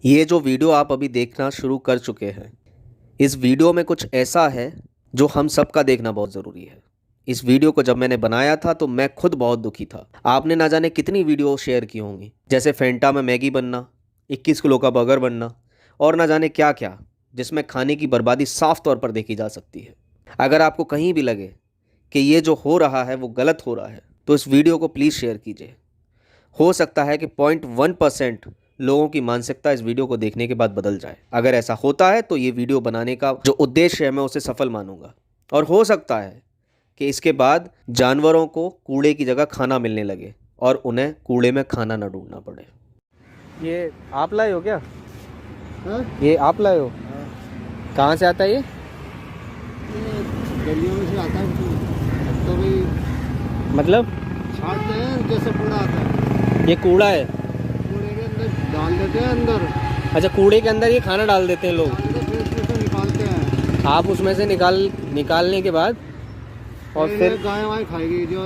ये जो वीडियो आप अभी देखना शुरू कर चुके हैं, इस वीडियो में कुछ ऐसा है जो हम सबका देखना बहुत ज़रूरी है। इस वीडियो को जब मैंने बनाया था तो मैं खुद बहुत दुखी था। आपने ना जाने कितनी वीडियो शेयर की होंगी, जैसे फेंटा में मैगी बनना, 21 किलो का बर्गर बनना और ना जाने क्या क्या, जिसमें खाने की बर्बादी साफ तौर पर देखी जा सकती है। अगर आपको कहीं भी लगे कि ये जो हो रहा है वो गलत हो रहा है तो इस वीडियो को प्लीज़ शेयर कीजिए। हो सकता है कि 0.1% लोगों की मानसिकता इस वीडियो को देखने के बाद बदल जाए। अगर ऐसा होता है तो ये वीडियो बनाने का जो उद्देश्य है मैं उसे सफल मानूंगा, और हो सकता है कि इसके बाद जानवरों को कूड़े की जगह खाना मिलने लगे और उन्हें कूड़े में खाना न ढूंढना पड़े। ये आप लाए हो क्या? हाँ? ये आप लाए हो? कहाँ से आता है ये? गलियों में से आता है तो भाई मतलब छाटते हैं जैसे कूड़ा आता है, ये कूड़ा है? कूड़े के अंदर डाल देते हैं अंदर, अच्छा, कूड़े के अंदर ये खाना डाल देते हैं लोग। डाल के फिर उसमें से निकालते हैं। आप उसमें से निकालने के बाद और ये फिर गाय वाय खाएगी जो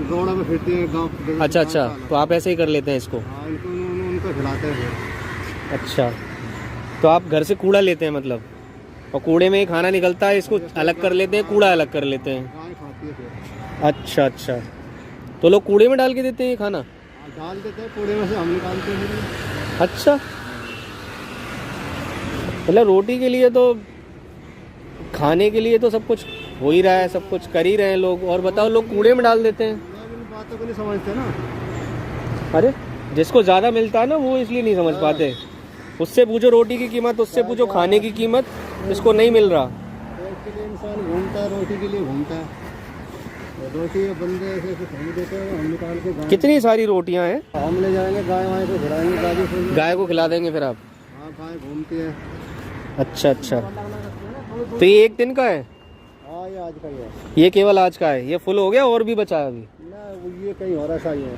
रोड में फिरती है गाँव। अच्छा, तो आप ऐसे ही कर लेते हैं इसको? हाँ, उनको खिलाते हैं। अच्छा, तो आप घर से कूड़ा लेते हैं मतलब, और कूड़े में ही खाना निकलता है, इसको अलग कर लेते हैं, कूड़ा अलग कर लेते हैं। गाय खाती है फिर। अच्छा, तो लोग कूड़े में डाल के देते हैं ये खाना? हाँ, डाल देते हैं कूड़े में से, हम निकालते हैं। अच्छा, मतलब रोटी के लिए तो, खाने के लिए तो सब कुछ हो ही रहा है, सब कुछ कर ही रहे हैं लोग, और बताओ लोग कूड़े में डाल देते हैं। इन बातों को नहीं समझते ना। अरे जिसको ज़्यादा मिलता है ना वो इसलिए नहीं समझ पाते। उससे पूछो रोटी की कीमत, उससे पूछो खाने की कीमत, इसको नहीं मिल रहा। पेट के लिए इंसान घूमता है, रोटी के लिए घूमता है। रोटी बंदे ऐसे ऐसे खरीद देते हैं, हम निकाल के गाय, कितनी सारी रोटियां हैं। हम ले जाएंगे गाय वाय को खिलाएंगे, गाय को खिला देंगे फिर आप? हाँ, गाय घूमती है। अच्छा, तो ये एक दिन का है? हाँ, ये आज का ही है। ये केवल आज का है? ये फुल हो गया और भी बचा है अभी? ना, ये कहीं और ऐसा ही है।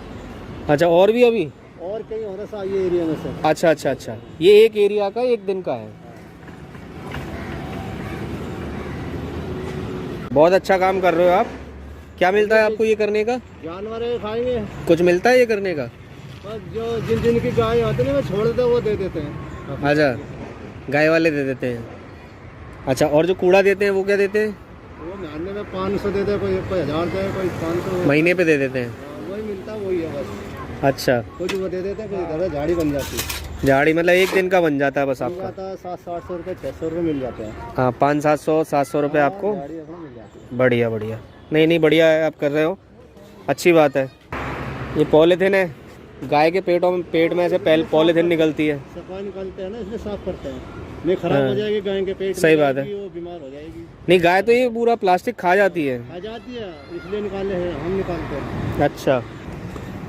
अच्छा, और भी अभी? और कहीं और ऐसा ये एरिया में से। अच्छा, ये एक एरिया का एक दिन का है। बहुत अच्छा काम कर रहे हो आप। क्या मिलता है आपको ये करने का? जानवर है, खाएंगे। कुछ मिलता है ये करने का? बस जो जिनकी गाय होती है ना, वो छोड़ देते हैं, वो दे देते हैं। अच्छा, गाय वाले दे देते हैं। अच्छा, और जो कूड़ा देते हैं वो क्या देते हैं? वो महीने में 500 देते हैं, कोई 1000 दे, कोई 500। महीने पे दे देते हैं? वही मिलता है, वही है बस। अच्छा, कुछ वो दे देते हैं, कुछ इधर झाड़ी बन जाती है। झाड़ी मतलब एक दिन का बन जाता है बस आपका? 700-800 रुपये, 600 रुपये मिल जाते हैं। हाँ, 500-700 रुपये आपको? झाड़ी अपना मिल जाती है। बढ़िया, नहीं बढ़िया है, आप कर रहे हो, अच्छी बात है। ये पॉलीथिन है, गाय के पेट में से पॉलीथिन निकलती है। सफाई निकालते हैं ना, इसलिए साफ करते हैं, नहीं खराब हो जाएगी गाय के पेट में। सही बात है, वो बीमार हो जाएगी। नहीं गाय तो ये पूरा प्लास्टिक खा जाती है। आ जाती है, इसलिए निकाले हैं, हम निकालते हैं। अच्छा,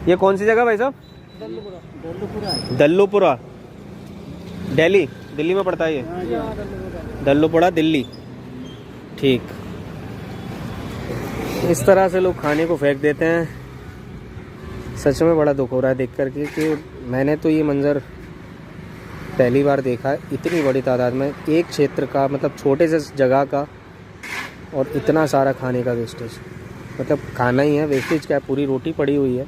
ये कौन सी जगह भाई साहब? दल्लूपुरा है। दल्लूपुरा, दिल्ली में पड़ता है ये? दल्लूपुरा, दिल्ली। ठीक, इस तरह से लोग खाने को फेंक देते हैं। सच में बड़ा दुख हो रहा है देख कर के कि मैंने तो ये मंज़र पहली बार देखा है, इतनी बड़ी तादाद में एक क्षेत्र का, मतलब छोटे से जगह का, और इतना सारा खाने का वेस्टेज। मतलब खाना ही है, वेस्टेज क्या है, पूरी रोटी पड़ी हुई है,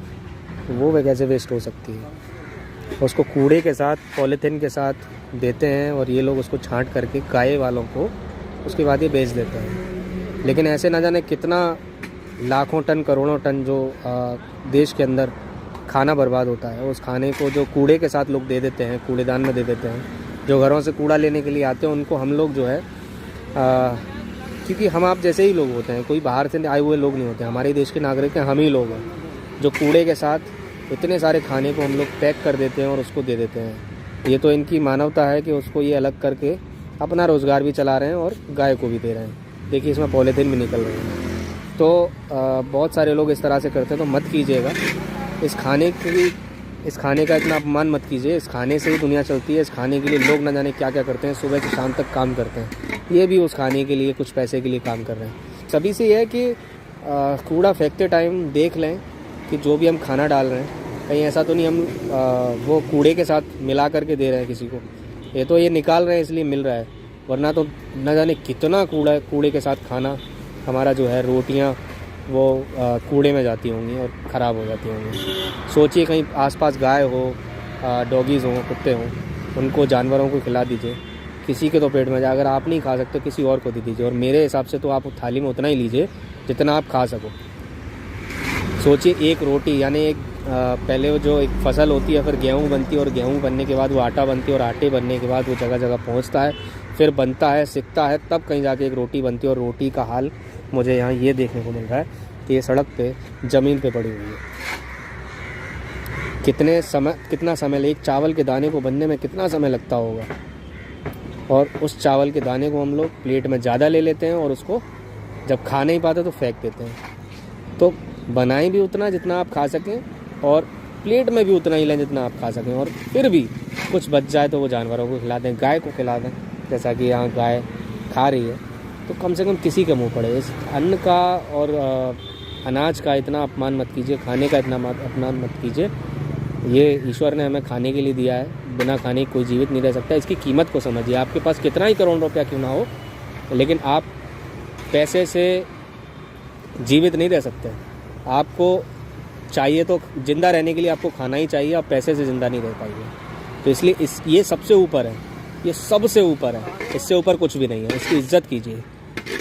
वो वे कैसे वेस्ट हो सकती है। उसको कूड़े के साथ, पॉलीथिन के साथ देते हैं और ये लोग उसको छांट करके गाय वालों को उसके बाद ये बेच देते हैं। लेकिन ऐसे ना जाने कितना लाखों टन, करोड़ों टन जो देश के अंदर खाना बर्बाद होता है, उस खाने को जो कूड़े के साथ लोग दे देते हैं, कूड़ेदान में दे देते हैं। जो घरों से कूड़ा लेने के लिए आते हैं उनको हम लोग जो है, क्योंकि हम आप जैसे ही लोग होते हैं, कोई बाहर से आए हुए लोग नहीं होते, हमारे देश के नागरिक हैं, हम ही लोग हैं जो कूड़े के साथ इतने सारे खाने को हम लोग पैक कर देते हैं और उसको दे देते हैं। ये तो इनकी मानवता है कि उसको ये अलग करके अपना रोज़गार भी चला रहे हैं और गाय को भी दे रहे हैं। देखिए, इसमें पॉलीथिन भी निकल रहे हैं। तो बहुत सारे लोग इस तरह से करते हैं, तो मत कीजिएगा। इस खाने का इतना अपमान मत कीजिए। इस खाने से ही दुनिया चलती है। इस खाने के लिए लोग न जाने क्या क्या करते हैं, सुबह से शाम तक काम करते हैं। ये भी उस खाने के लिए, कुछ पैसे के लिए काम कर रहे हैं। सभी से यह है कि कूड़ा फेंकते टाइम देख लें कि जो भी हम खाना डाल रहे हैं, कहीं ऐसा तो नहीं हम वो कूड़े के साथ मिला करके दे रहे हैं किसी को। ये तो ये निकाल रहे हैं इसलिए मिल रहा है, वरना तो न जाने कितना कूड़े के साथ खाना हमारा जो है, रोटियां वो कूड़े में जाती होंगी और ख़राब हो जाती होंगी। सोचिए कहीं आसपास गाय हो, डॉगीज़ हों, कुत्ते हों, उनको जानवरों को खिला दीजिए, किसी के तो पेट में जाए। अगर आप नहीं खा सकते किसी और को दे दीजिए, और मेरे हिसाब से तो आप थाली में उतना ही लीजिए जितना आप खा सको। सोचिए एक रोटी यानी एक पहले वो जो एक फसल होती है, फिर गेहूँ बनती है, और गेहूँ बनने के बाद वो आटा बनती है, और आटे बनने के बाद वो जगह जगह पहुँचता है, फिर बनता है, सिकता है, तब कहीं जाके एक रोटी बनती है। और रोटी का हाल मुझे यहाँ ये देखने को मिल रहा है कि ये सड़क पे ज़मीन पे पड़ी हुई है। कितना समय एक चावल के दाने को बनने में कितना समय लगता होगा, और उस चावल के दाने को हम लोग प्लेट में ज़्यादा ले लेते हैं, और उसको जब खा नहीं पाते तो फेंक देते हैं। तो बनाएं भी उतना जितना आप खा सकें, और प्लेट में भी उतना ही लें जितना आप खा सकें, और फिर भी कुछ बच जाए तो वो जानवरों को खिला दें, गाय को खिला दें। जैसा कि यहाँ गाय खा रही है, तो कम से कम किसी के मुँह पड़े। इस अन्न का और अनाज का इतना अपमान मत कीजिए, खाने का इतना अपमान मत कीजिए। ये ईश्वर ने हमें खाने के लिए दिया है, बिना खाने कोई जीवित नहीं रह सकता। इसकी कीमत को समझिए। आपके पास कितना ही करोड़ रुपया क्यों ना हो, लेकिन आप पैसे से जीवित नहीं रह सकते। आपको चाहिए तो ज़िंदा रहने के लिए आपको खाना ही चाहिए, आप पैसे से ज़िंदा नहीं रह पाएंगे। तो इसलिए ये सबसे ऊपर है, ये सबसे ऊपर है, इससे ऊपर कुछ भी नहीं है। इसकी इज्जत कीजिए।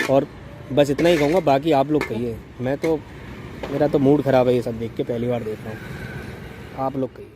और बस इतना ही कहूँगा, बाकी आप लोग कहिए। मेरा तो मूड ख़राब है ये सब देख के, पहली बार देख रहा हूँ। आप लोग कहिए।